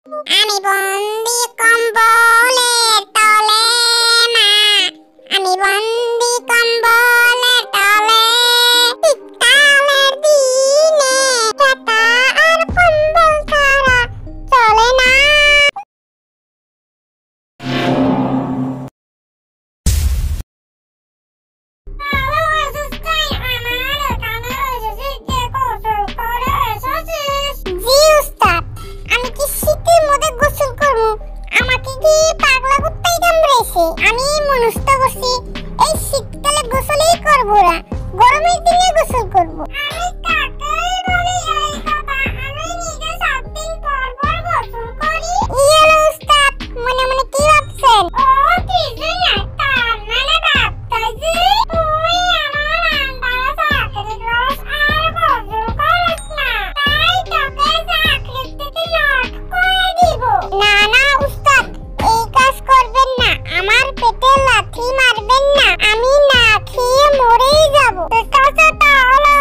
আমি বন্দি কম্বলের তলে মা, আমি বন্দি কম্বলের তলে। শীতকালের দিনে ছাতা আর কম্বল ছাড়া চলে না। আমি মনস্থ করছি এই শীতকালে গোসলই করব না, গরমের দিনে গোসল করব। আমি কাকেই বলি এই কথা, আমি নিজে 7 দিন পর পর গোসল করি। ইয়েলো উস্তাদ, মনে মনে কি ভাবছেন? ও কিছু না, তার মানে ভাবতেছি তুই আমার আন্ডারে চাকরি করস আর গোসল করস না, তাই তোকে চাকরি থেকে লট করে দিব। না না উস্তাদ, এই কাজ করবেন না, আমার পেটে লাথি মারবেন না, আমি না খেয়ে মরেই যাব। ঠিক আছে, তাহলে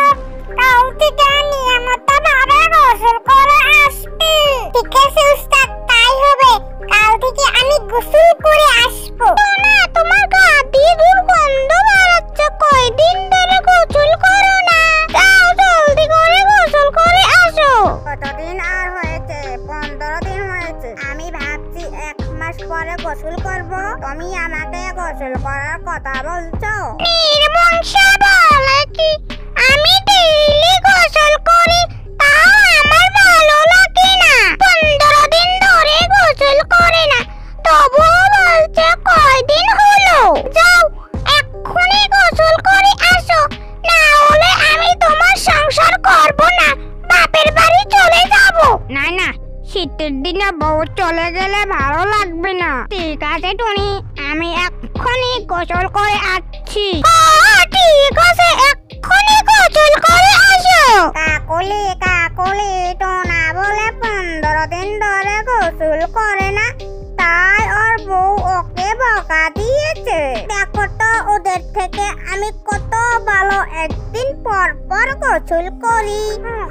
কাল থেকে নিয়মিত ভাবে গোসল করে আসবি। ঠিক আছে উস্তাদ, তাই হবে, কাল থেকে আমি গোসল করে আসবো। না, তোমার গা দিয়ে দুর্গন্ধ বেরোচ্ছে, কয়দিন ধরে গোসল করো না, যাও জলদি করে গোসল করে আসো। কতদিন আর হয়েছে? 15 দিন হয়েছে। আমি ভাবছি 1 মাস পরে গোসল করব, তুমি আমাকে গোসল করার কথা বলছো? নির্বংশা বলে কি আমি ডেইলি গোসল করি, তাও আমার ভালো লাগে না। 15 দিন ধরে গোসল করে না, তবুও বলছে কয়দিন হলো। যাও এক্ষুনি গোসল করে আসো, না হলে আমি তোমার সংসার করব না, বাপের বাড়ি চলে যাব। না না, শীতের দিনে বউ চলে গেলে ভালো লাগবে না। ঠিক আছে টুনি, আমি এক্ষুনি গোসল করে আসছি। ঠিক আছে, এক্ষুনি গোসল করে আসো। কাকলি কাকলি, টোনা বলে 15 দিন ধরে গোসল করে না, তাই ওর বউ ওকে বকা দিয়েছে। দেখো তো ওদের থেকে আমি কত ভালো, একদিন পর পর গোসল করি।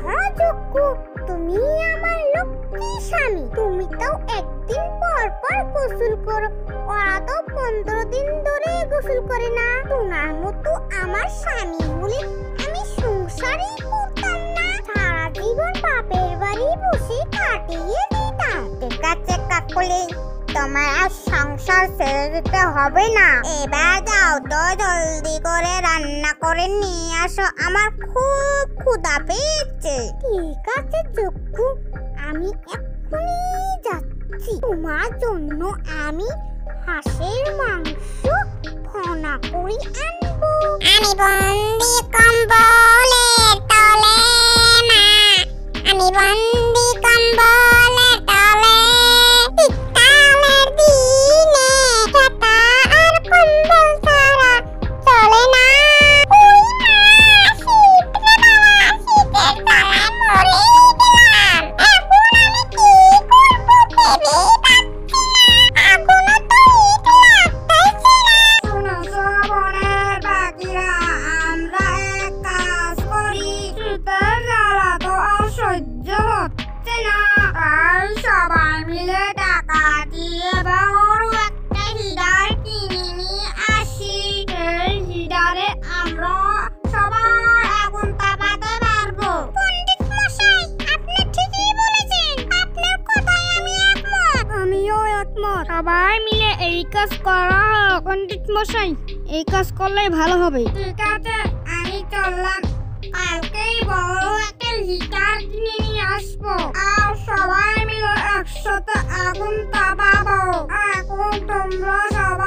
হ্যাঁ জগ্গু, তুমি আমার লক্ষ্মী স্বামী, তুমি তো একদিন পর পর গোসল করো, ওরা তো 15 দিন ধরে গোসল করে না। তোমার মতো আমার স্বামী হলে আমি সংসারই করতাম না, সারা জীবন বাপের বাড়ি বসে কাটিয়ে দিতাম। ঠিক আছে কাকলি, তোমার আর সংসার ছেড়ে দিতে হবে না। এবার যাও তো জলদি করে রান্না করে নিয়ে আসো, আমার খুব ক্ষুধা পেয়েছে। ঠিক আছে জগ্গু, আমি এক্ষুনি যাচ্ছি। তোমার জন্য আমি হাঁসের মাংস ভুনা করে আনবো। আমি বন্দি কম্বলের তলে মা, আমি বন্দি কম্বলের তলে। শীতকালের দিনে ছাতা আর কম্বল ছাড়া চলে না। ওই মা, শীত রে বাবা, শীতের জ্বালায় মরে গেলাম। এখন আমি কি করবো ভেবেই পাচ্ছি না, এখনো তো শীত লাগতেছে না। শুনেছো বনের পাখিরা, আমরা এক কাজ করি, শীতের জ্বালা তো আর সহ্য হচ্ছে না, তাই সবাই মিলে টাকা দিয়ে বড় একটা হিটার কিনে নিয়ে আসি। এই হিটারে আমরা সবাই আগুন তাপাতে পারবো। পণ্ডিত মশাই, আপনি ঠিকই বলেছেন, আপনার কথায় আমি একমত। আমিও একমত, সবাই মিলে এই কাজ করা হোক। পণ্ডিত মশাই, এই কাজ করলেই ভালো হবে। ঠিক আছে, আমি চললাম, কালকেই বড় একটা হিটার কিনে নিয়ে আসবো, আর সবাই মিলে একসাথে আগুন তাপাবো। এখন তোমরা সবাই